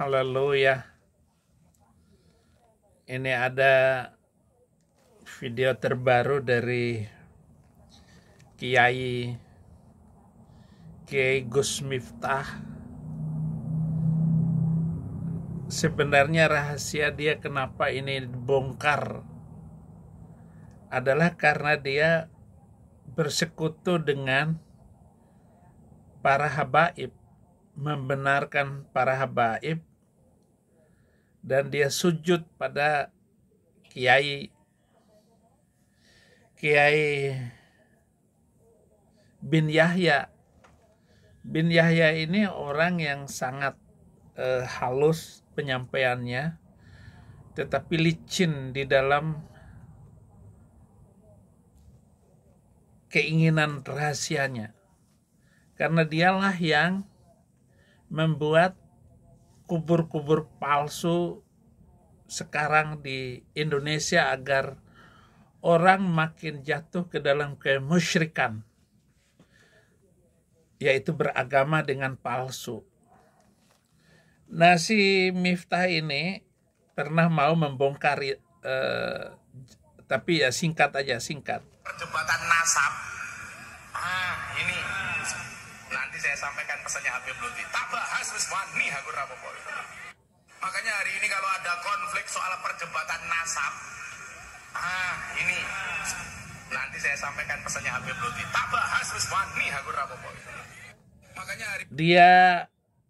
Haleluya. Ini ada video terbaru dari Kiai Gus Miftah. Sebenarnya rahasia dia kenapa ini dibongkar adalah karena dia bersekutu dengan para habaib, membenarkan para habaib, dan dia sujud pada Kiai bin Yahya. Bin Yahya ini orang yang sangat halus penyampaiannya, tetapi licin di dalam keinginan rahasianya. Karena dialah yang membuat kubur-kubur palsu sekarang di Indonesia agar orang makin jatuh ke dalam kemusyrikan, yaitu beragama dengan palsu. Nah, si Miftah ini pernah mau membongkar, tapi ya singkat aja, singkat. Perdebatan nasab. Ini nanti saya sampaikan pesannya Habib Lutfi. Tak bahas wis wani aku rapopo. Makanya hari ini kalau ada konflik soal perdebatan nasab, ini nanti saya sampaikan pesannya Habib Lutfi. Tak bahas wis wani aku rapopo. Makanya hari dia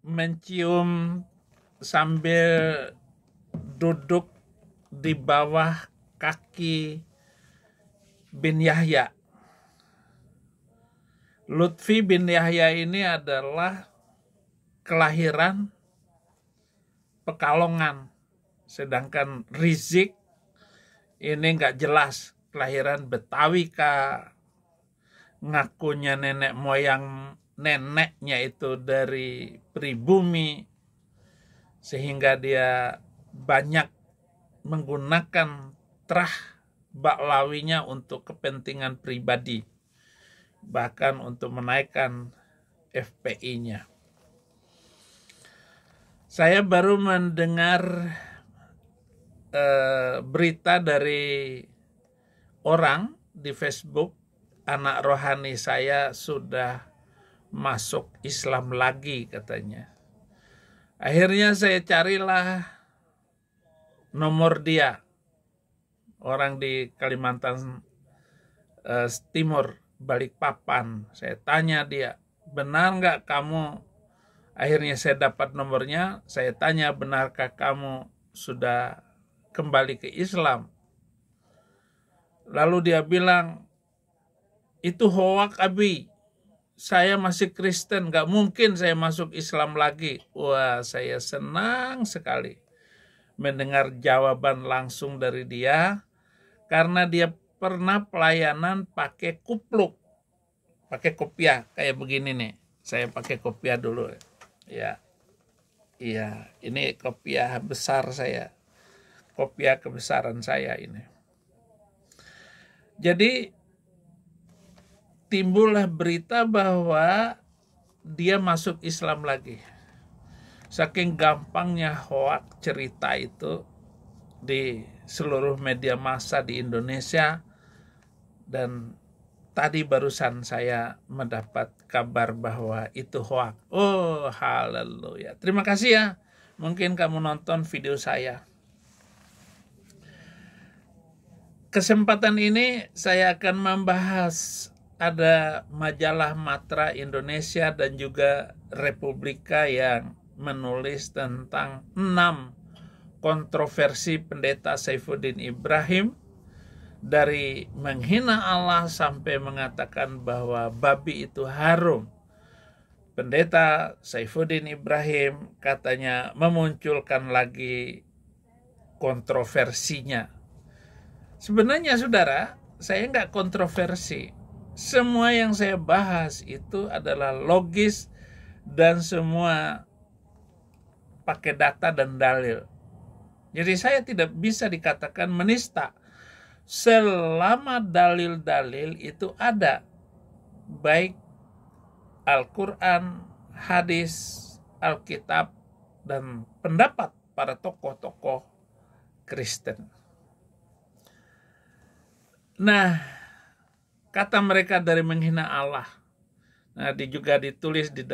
mencium sambil duduk di bawah kaki bin Yahya. Lutfi bin Yahya ini adalah kelahiran Pekalongan, sedangkan Rizik ini nggak jelas kelahiran Betawi kah, ngakunya nenek moyang neneknya itu dari pribumi, sehingga dia banyak menggunakan terah baklawinya untuk kepentingan pribadi, bahkan untuk menaikkan FPI-nya. Saya baru mendengar berita dari orang di Facebook, anak rohani saya sudah masuk Islam lagi katanya. Akhirnya saya carilah nomor dia, orang di Kalimantan Timur, Balikpapan. Saya tanya dia, benar nggak kamu? Akhirnya saya dapat nomornya. Saya tanya, benarkah kamu sudah kembali ke Islam? Lalu dia bilang, itu hoak Abi. Saya masih Kristen, nggak mungkin saya masuk Islam lagi. Wah, saya senang sekali mendengar jawaban langsung dari dia, karena dia pernah pelayanan pakai kupluk, pakai kopiah kayak begini nih. Saya pakai kopiah dulu. Ya, iya, ini kopiah besar saya, kopiah kebesaran saya ini. Jadi timbullah berita bahwa dia masuk Islam lagi. Saking gampangnya hoak cerita itu di seluruh media massa di Indonesia, dan tadi barusan saya mendapat kabar bahwa itu hoak. Oh, haleluya. Terima kasih ya. Mungkin kamu nonton video saya. Kesempatan ini saya akan membahas, ada majalah Matra Indonesia dan juga Republika yang menulis tentang 6 kontroversi pendeta Saifuddin Ibrahim, dari menghina Allah sampai mengatakan bahwa babi itu harum. Pendeta Saifuddin Ibrahim katanya memunculkan lagi kontroversinya. Sebenarnya saudara, saya nggak kontroversi. Semua yang saya bahas itu adalah logis dan semua pakai data dan dalil. Jadi saya tidak bisa dikatakan menista selama dalil-dalil itu ada, baik Al-Quran, hadis, Alkitab, dan pendapat para tokoh-tokoh Kristen. Nah, kata mereka dari menghina Allah. Nah, juga ditulis di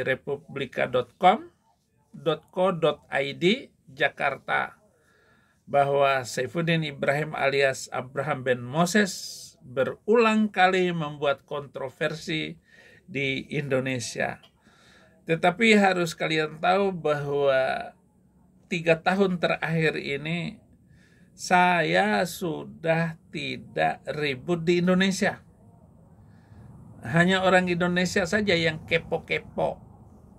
republika.com.co.id Jakarta bahwa Saifuddin Ibrahim alias Abraham Ben Moses berulang kali membuat kontroversi di Indonesia. Tetapi harus kalian tahu bahwa 3 tahun terakhir ini saya sudah tidak ribut di Indonesia. Hanya orang Indonesia saja yang kepo-kepo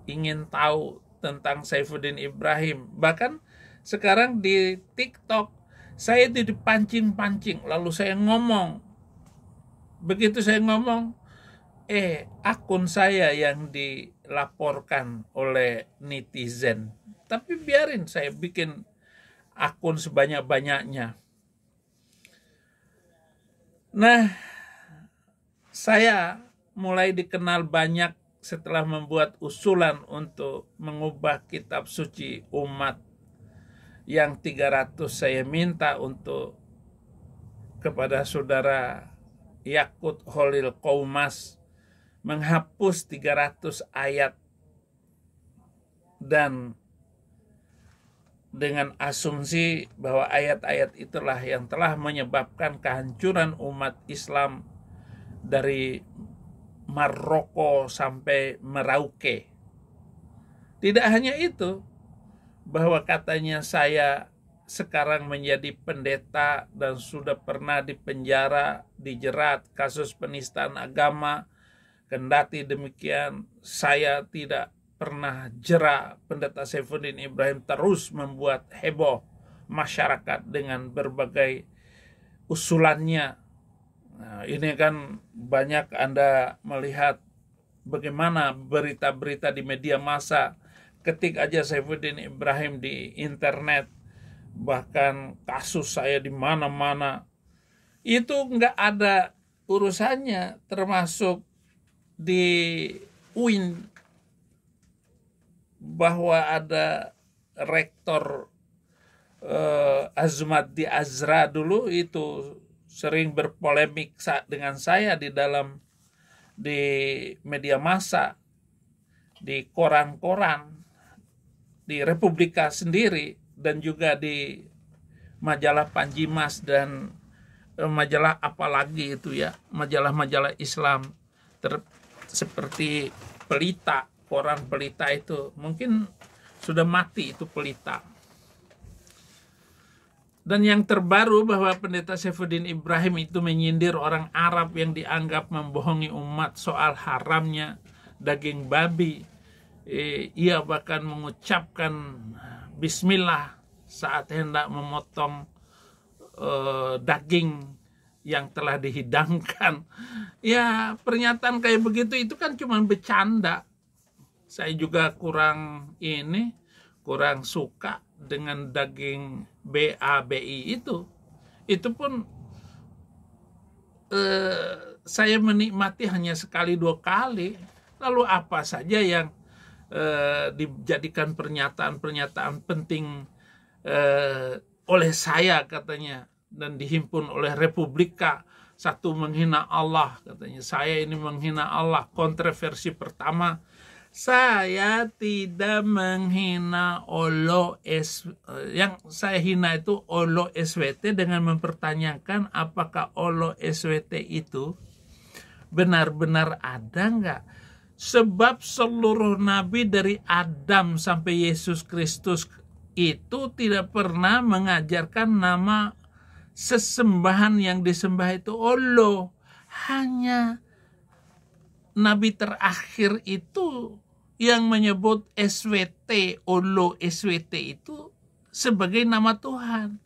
ingin tahu tentang Saifuddin Ibrahim. Bahkan sekarang di TikTok saya dipancing-pancing, lalu saya ngomong. Begitu saya ngomong, akun saya yang dilaporkan oleh netizen. Tapi biarin saya bikin akun sebanyak-banyaknya. Nah, saya mulai dikenal banyak setelah membuat usulan untuk mengubah kitab suci umat yang 300 saya minta untuk kepada saudara Yakut Holil Koumas menghapus 300 ayat dan dengan asumsi bahwa ayat-ayat itulah yang telah menyebabkan kehancuran umat Islam dari Maroko sampai Merauke. Tidak hanya itu, bahwa katanya saya sekarang menjadi pendeta dan sudah pernah dipenjara, dijerat kasus penistaan agama. Kendati demikian, saya tidak pernah jera. Pendeta Saifuddin Ibrahim terus membuat heboh masyarakat dengan berbagai usulannya. Nah, ini kan banyak Anda melihat bagaimana berita-berita di media massa. Ketik aja Saifuddin Ibrahim di internet, bahkan kasus saya di mana-mana. Itu nggak ada urusannya, termasuk di UIN bahwa ada rektor Azmati Azra dulu itu sering berpolemik dengan saya di media massa, di koran-koran, di Republika sendiri, dan juga di majalah Panji Mas dan majalah apalagi itu ya, majalah-majalah Islam seperti Pelita, koran Pelita itu mungkin sudah mati itu Pelita. Dan yang terbaru bahwa pendeta Saifuddin Ibrahim itu menyindir orang Arab yang dianggap membohongi umat soal haramnya daging babi. Ia bahkan mengucapkan bismillah saat hendak memotong daging yang telah dihidangkan. Ya, pernyataan kayak begitu itu kan cuma bercanda. Saya juga kurang suka dengan daging BABI itu. Itu pun saya menikmati hanya sekali 2 kali. Lalu apa saja yang dijadikan pernyataan-pernyataan penting oleh saya katanya, dan dihimpun oleh Republika. Satu, menghina Allah katanya. Saya ini menghina Allah. Kontroversi pertama, saya tidak menghina Olo yang saya hina itu Olo SWT dengan mempertanyakan apakah Olo SWT itu benar-benar ada enggak. Sebab seluruh nabi dari Adam sampai Yesus Kristus itu tidak pernah mengajarkan nama sesembahan yang disembah itu Olo. Hanya nabi terakhir itu yang menyebut SWT, Olo SWT itu sebagai nama Tuhan.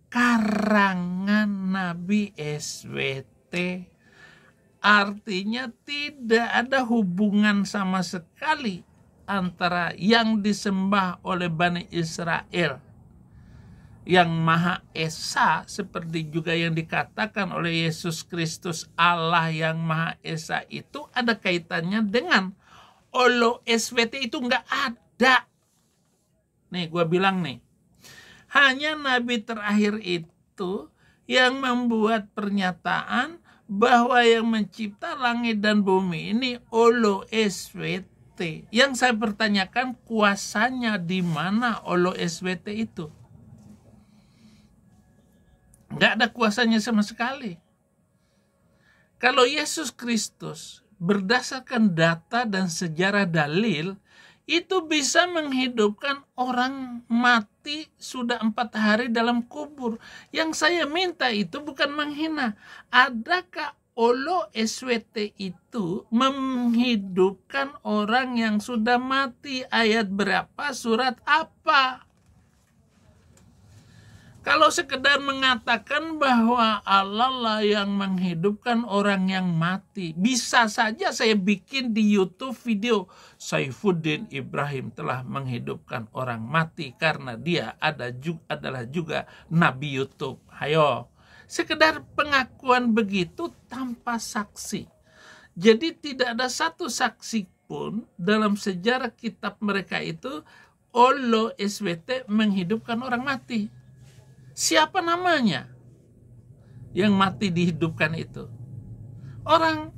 Karangan Nabi SWT, artinya tidak ada hubungan sama sekali antara yang disembah oleh Bani Israel yang Maha Esa, seperti juga yang dikatakan oleh Yesus Kristus Allah yang Maha Esa, itu ada kaitannya dengan Olo SWT. Itu nggak ada. Nih, gue bilang nih. Hanya nabi terakhir itu yang membuat pernyataan bahwa yang mencipta langit dan bumi ini Olo SWT. Yang saya pertanyakan, kuasanya di mana Olo SWT itu? Nggak ada kuasanya sama sekali. Kalau Yesus Kristus berdasarkan data dan sejarah dalil, itu bisa menghidupkan orang mati sudah 4 hari dalam kubur. Yang saya minta itu bukan menghina. Adakah Olo SWT itu menghidupkan orang yang sudah mati? Ayat berapa? Surat apa? Kalau sekedar mengatakan bahwa Allah lah yang menghidupkan orang yang mati, bisa saja saya bikin di YouTube video Saifuddin Ibrahim telah menghidupkan orang mati karena dia adalah juga Nabi YouTube. Hayo, sekedar pengakuan begitu tanpa saksi. Jadi tidak ada satu saksi pun dalam sejarah kitab mereka itu Olo SWT menghidupkan orang mati. Siapa namanya yang mati dihidupkan itu? Orang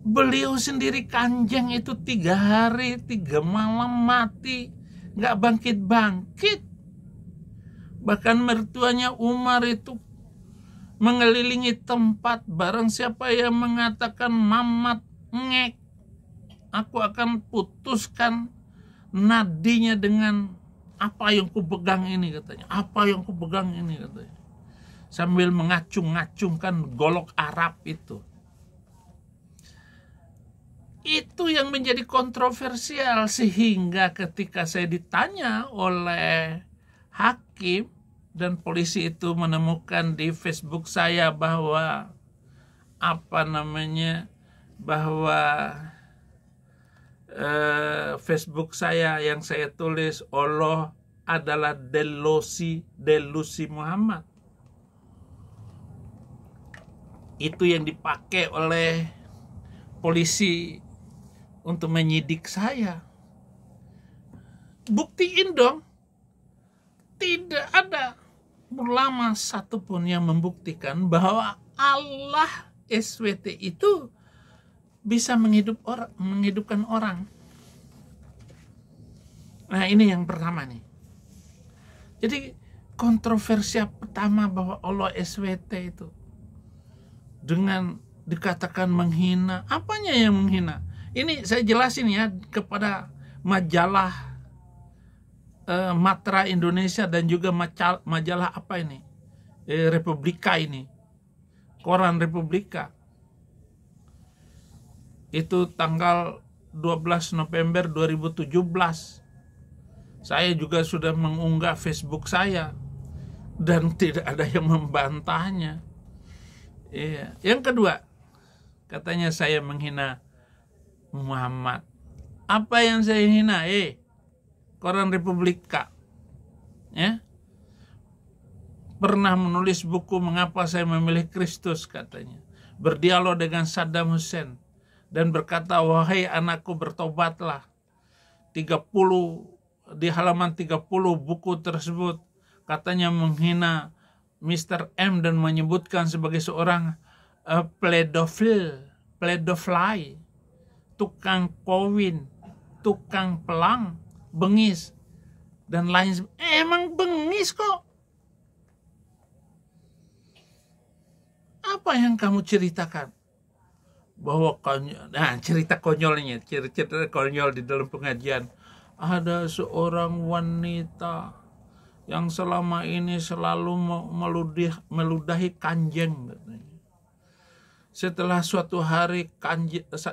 beliau sendiri Kanjeng itu 3 hari 3 malam mati, nggak bangkit-bangkit. Bahkan mertuanya Umar itu mengelilingi tempat, barang siapa yang mengatakan Mamat ngek, aku akan putuskan nadinya dengan apa yang ku pegang ini, katanya. Apa yang ku pegang ini, katanya. Sambil mengacung-ngacungkan golok Arab itu. Itu yang menjadi kontroversial, sehingga ketika saya ditanya oleh hakim dan polisi itu menemukan di Facebook saya bahwa Facebook saya yang saya tulis Allah adalah delusi Muhammad. Itu yang dipakai oleh polisi untuk menyidik saya. Buktiin dong. Tidak ada ulama satupun yang membuktikan bahwa Allah SWT itu bisa menghidupkan orang. Nah, ini yang pertama nih. Jadi kontroversi pertama bahwa Allah SWT itu dengan dikatakan menghina. Apanya yang menghina? Ini saya jelasin ya kepada majalah Matra Indonesia dan juga majalah apa ini? Republika ini. Koran Republika. Itu tanggal 12 November 2017. Saya juga sudah mengunggah Facebook saya dan tidak ada yang membantahnya. Iya. Yang kedua, katanya saya menghina Muhammad. Apa yang saya hina? Koran Republika. Ya. Pernah menulis buku Mengapa Saya Memilih Kristus, katanya. Berdialog dengan Saddam Hussein dan berkata, wahai anakku bertobatlah. 30 di halaman 30 buku tersebut katanya menghina Mr. M dan menyebutkan sebagai seorang pedofil, tukang kawin, tukang pelang, bengis dan lain sebagainya. Emang bengis kok. Apa yang kamu ceritakan? Bahwa cerita konyolnya, cerita konyol di dalam pengajian. Ada seorang wanita yang selama ini selalu meludahi Kanjeng. Setelah suatu hari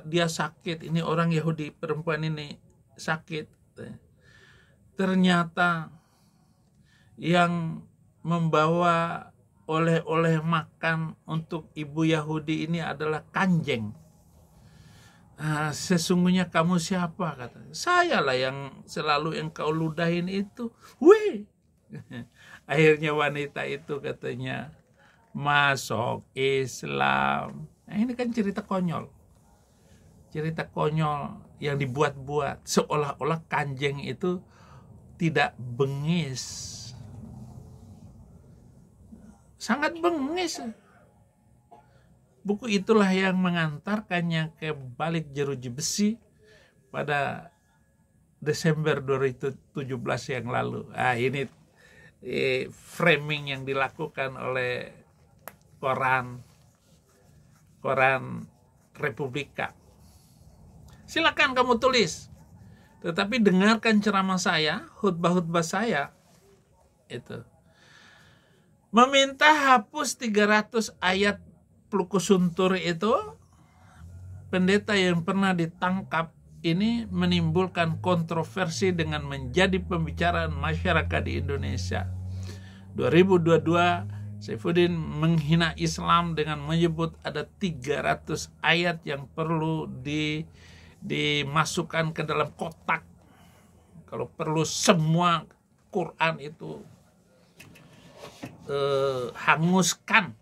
dia sakit, ini orang Yahudi, perempuan ini sakit. Ternyata yang membawa oleh-oleh makan untuk ibu Yahudi ini adalah Kanjeng. Sesungguhnya kamu siapa? Kata. Saya lah yang selalu engkau ludahin itu. Wih. Akhirnya wanita itu katanya masuk Islam. Nah, ini kan cerita konyol. Cerita konyol yang dibuat-buat. Seolah-olah Kanjeng itu tidak bengis. Sangat bengis. Buku itulah yang mengantarkannya ke balik jeruji besi pada Desember 2017 yang lalu. Ini framing yang dilakukan oleh koran Republika. Silakan kamu tulis. Tetapi dengarkan ceramah saya, khutbah-khutbah saya. Itu. Meminta hapus 300 ayat Plukusuntur itu, pendeta yang pernah ditangkap ini menimbulkan kontroversi dengan menjadi pembicaraan masyarakat di Indonesia. 2022, Saifuddin menghina Islam dengan menyebut ada 300 ayat yang perlu dimasukkan ke dalam kotak. Kalau perlu semua Quran itu hanguskan,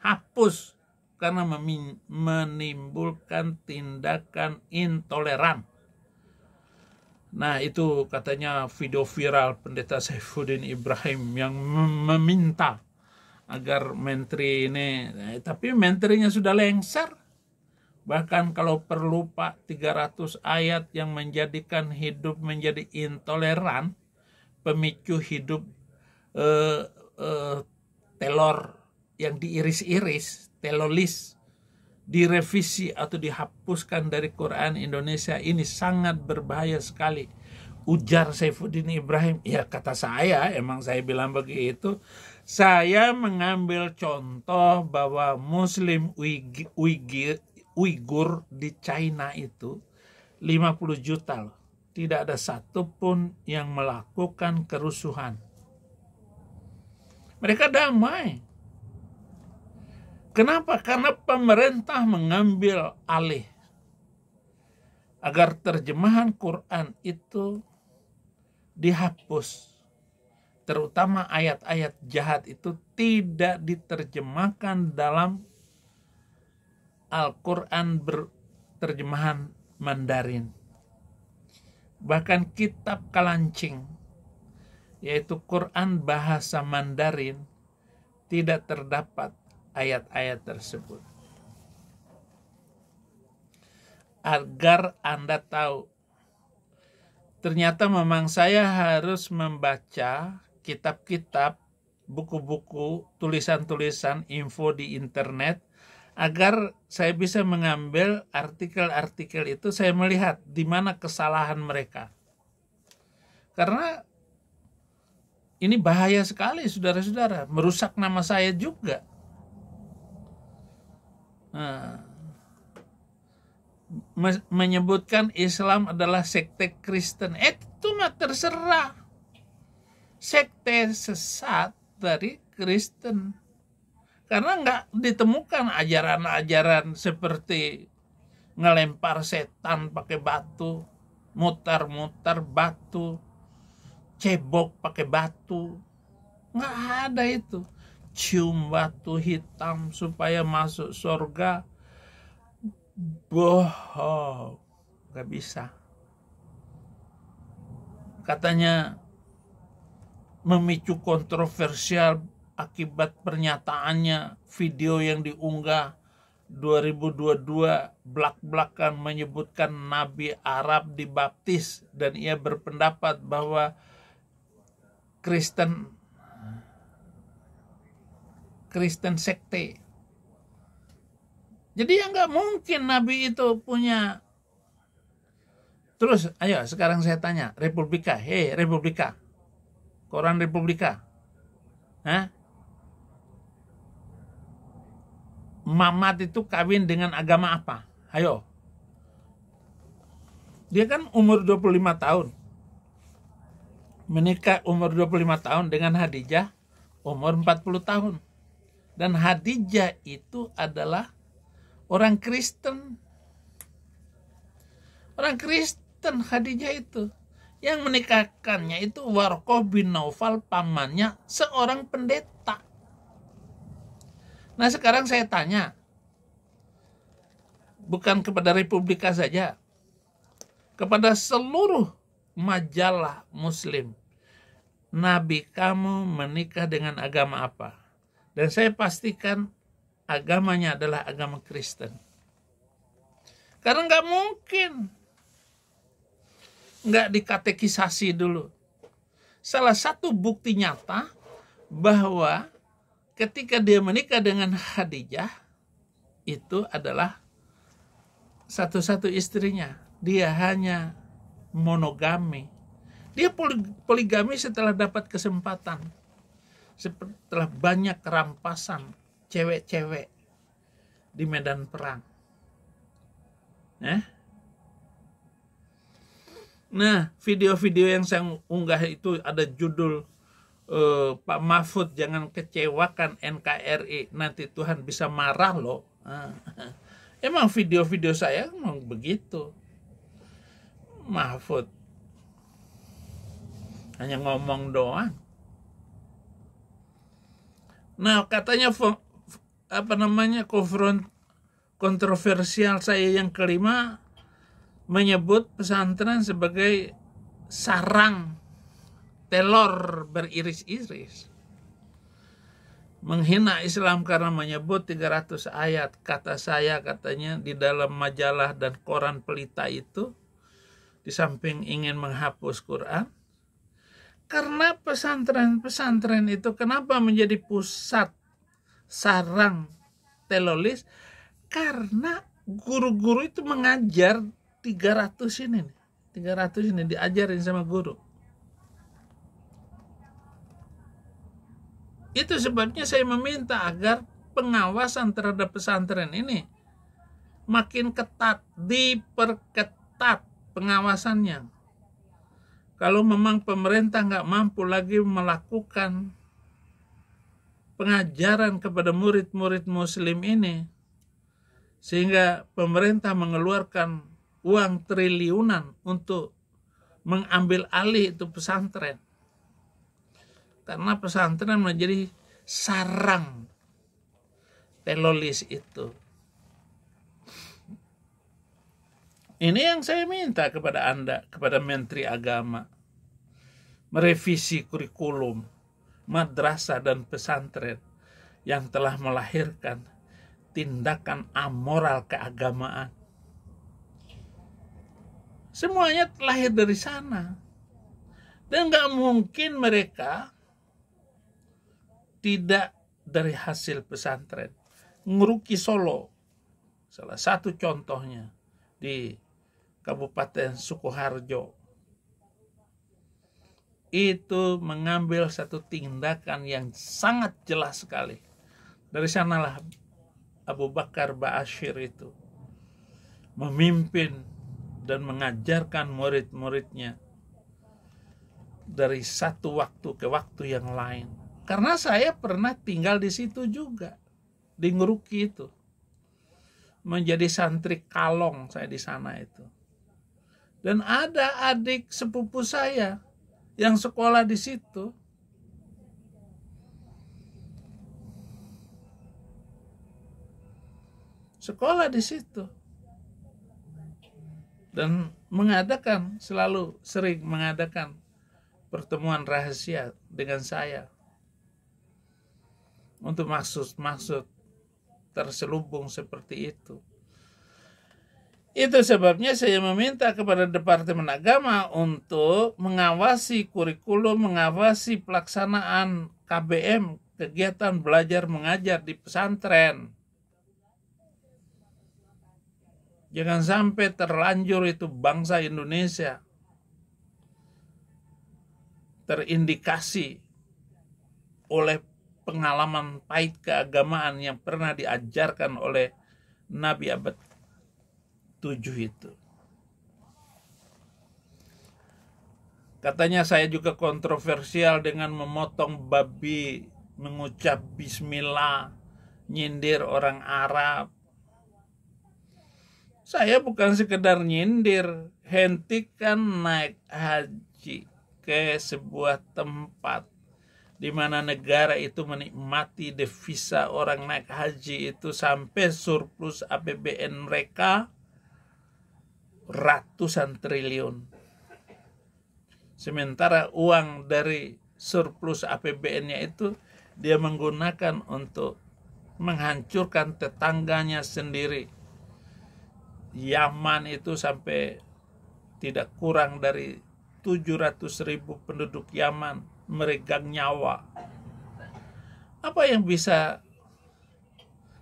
hapus, karena menimbulkan tindakan intoleran. Nah, itu katanya video viral pendeta Saifuddin Ibrahim yang meminta agar menteri ini, tapi menterinya sudah lengser. Bahkan kalau perlu Pak, 300 ayat yang menjadikan hidup menjadi intoleran, pemicu hidup telur yang diiris-iris, telolis, direvisi atau dihapuskan dari Quran Indonesia, ini sangat berbahaya sekali. Ujar Saifuddin Ibrahim, ya kata saya, emang saya bilang begitu. Saya mengambil contoh bahwa Muslim Uighur di China itu 50 juta loh. Tidak ada satupun yang melakukan kerusuhan. Mereka damai. Kenapa? Karena pemerintah mengambil alih agar terjemahan Quran itu dihapus. Terutama ayat-ayat jahat itu tidak diterjemahkan dalam Al-Quran berterjemahan Mandarin. Bahkan kitab Kalancing, yaitu Quran bahasa Mandarin, tidak terdapat ayat-ayat tersebut. Agar Anda tahu, ternyata memang saya harus membaca kitab-kitab, buku-buku, tulisan-tulisan, info di internet, agar saya bisa mengambil artikel-artikel itu, saya melihat di mana kesalahan mereka. Karena ini bahaya sekali, saudara-saudara, merusak nama saya juga. Menyebutkan Islam adalah sekte Kristen, itu mah terserah. Sekte sesat dari Kristen, karena nggak ditemukan ajaran-ajaran seperti ngelempar setan pakai batu, mutar-mutar batu, cebok pakai batu, nggak ada itu. Cium batu hitam supaya masuk surga, bohong, nggak bisa. Katanya memicu kontroversial akibat pernyataannya, video yang diunggah 2022 blak-blakan menyebutkan Nabi Arab dibaptis, dan ia berpendapat bahwa Kristen sekte. Jadi ya nggak mungkin Nabi itu punya. Terus ayo sekarang saya tanya, Republika, Republika, Koran Republika, Muhammad itu kawin dengan agama apa? Ayo. Dia kan umur 25 tahun. Menikah umur 25 tahun dengan Khadijah umur 40 tahun. Dan Khadijah itu adalah orang Kristen. Orang Kristen Khadijah itu. Yang menikahkannya itu Warqah bin Naufal, pamannya seorang pendeta. Nah sekarang saya tanya, bukan kepada Republika saja, kepada seluruh majalah Muslim, Nabi kamu menikah dengan agama apa? Dan saya pastikan agamanya adalah agama Kristen. Karena nggak mungkin nggak dikatekisasi dulu. Salah satu bukti nyata bahwa ketika dia menikah dengan Khadijah, itu adalah satu-satu istrinya. Dia hanya monogami. Dia poligami setelah dapat kesempatan. Setelah banyak kerampasan cewek-cewek di medan perang. Nah, video-video yang saya unggah itu ada judul Pak Mahfud jangan kecewakan NKRI, nanti Tuhan bisa marah loh. Emang video-video saya emang begitu. Mahfud hanya ngomong doang. Nah, katanya kontroversial saya yang kelima menyebut pesantren sebagai sarang teror beriris-iris. Menghina Islam karena menyebut 300 ayat. Kata saya katanya di dalam majalah dan koran Pelita itu, di samping ingin menghapus Quran, karena pesantren itu kenapa menjadi pusat sarang teroris? Karena guru-guru itu mengajar 300 ini diajarin sama guru. Itu sebabnya saya meminta agar pengawasan terhadap pesantren ini makin ketat, diperketat pengawasannya. Kalau memang pemerintah nggak mampu lagi melakukan pengajaran kepada murid-murid Muslim ini, sehingga pemerintah mengeluarkan uang triliunan untuk mengambil alih itu pesantren. Karena pesantren menjadi sarang teroris itu. Ini yang saya minta kepada Anda, kepada Menteri Agama. Merevisi kurikulum, madrasah dan pesantren yang telah melahirkan tindakan amoral keagamaan. Semuanya lahir dari sana. Dan gak mungkin mereka tidak dari hasil pesantren. Nguruki Solo, salah satu contohnya di Kabupaten Sukoharjo, itu mengambil satu tindakan yang sangat jelas sekali. Dari sanalah Abu Bakar Ba'asyir itu memimpin dan mengajarkan murid-muridnya dari satu waktu ke waktu yang lain. Karena saya pernah tinggal di situ juga, di Nguruki itu. Menjadi santri kalong saya di sana itu. Dan ada adik sepupu saya yang sekolah di situ. Sekolah di situ. Dan selalu sering mengadakan pertemuan rahasia dengan saya. Untuk maksud terselubung seperti itu. Itu sebabnya saya meminta kepada Departemen Agama untuk mengawasi kurikulum, mengawasi pelaksanaan KBM, kegiatan belajar mengajar di pesantren. Jangan sampai terlanjur itu bangsa Indonesia terindikasi oleh pengalaman pahit keagamaan yang pernah diajarkan oleh Nabi abad 7 itu. Katanya saya juga kontroversial dengan memotong babi, mengucap bismillah, nyindir orang Arab. Saya bukan sekedar nyindir, hentikan naik haji ke sebuah tempat di mana negara itu menikmati devisa orang naik haji itu sampai surplus APBN mereka ratusan triliun. Sementara uang dari surplus APBN-nya itu dia menggunakan untuk menghancurkan tetangganya sendiri. Yaman itu sampai tidak kurang dari 700.000 penduduk Yaman meregang nyawa. Apa yang bisa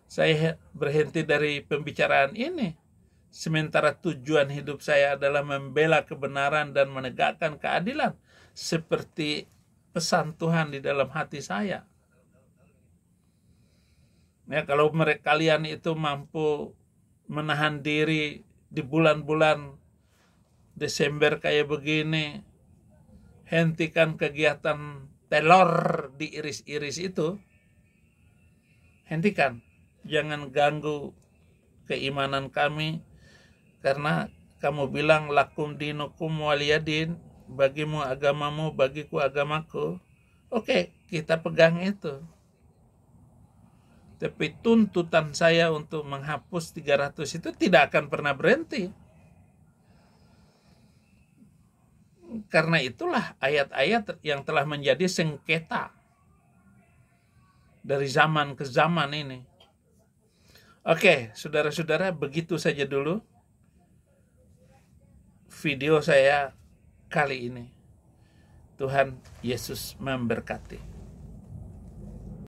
saya berhenti dari pembicaraan ini? Sementara tujuan hidup saya adalah membela kebenaran dan menegakkan keadilan, seperti pesan Tuhan di dalam hati saya. Ya, kalau kalian itu mampu menahan diri di bulan-bulan Desember kayak begini, hentikan kegiatan telur diiris-iris itu, hentikan. Jangan ganggu keimanan kami, karena kamu bilang lakum dinukum waliyadin, bagimu agamamu, bagiku agamaku. Oke, kita pegang itu. Tapi tuntutan saya untuk menghapus 300 itu tidak akan pernah berhenti. Karena itulah ayat-ayat yang telah menjadi sengketa dari zaman ke zaman ini. Oke, saudara-saudara, begitu saja dulu video saya kali ini. Tuhan Yesus memberkati.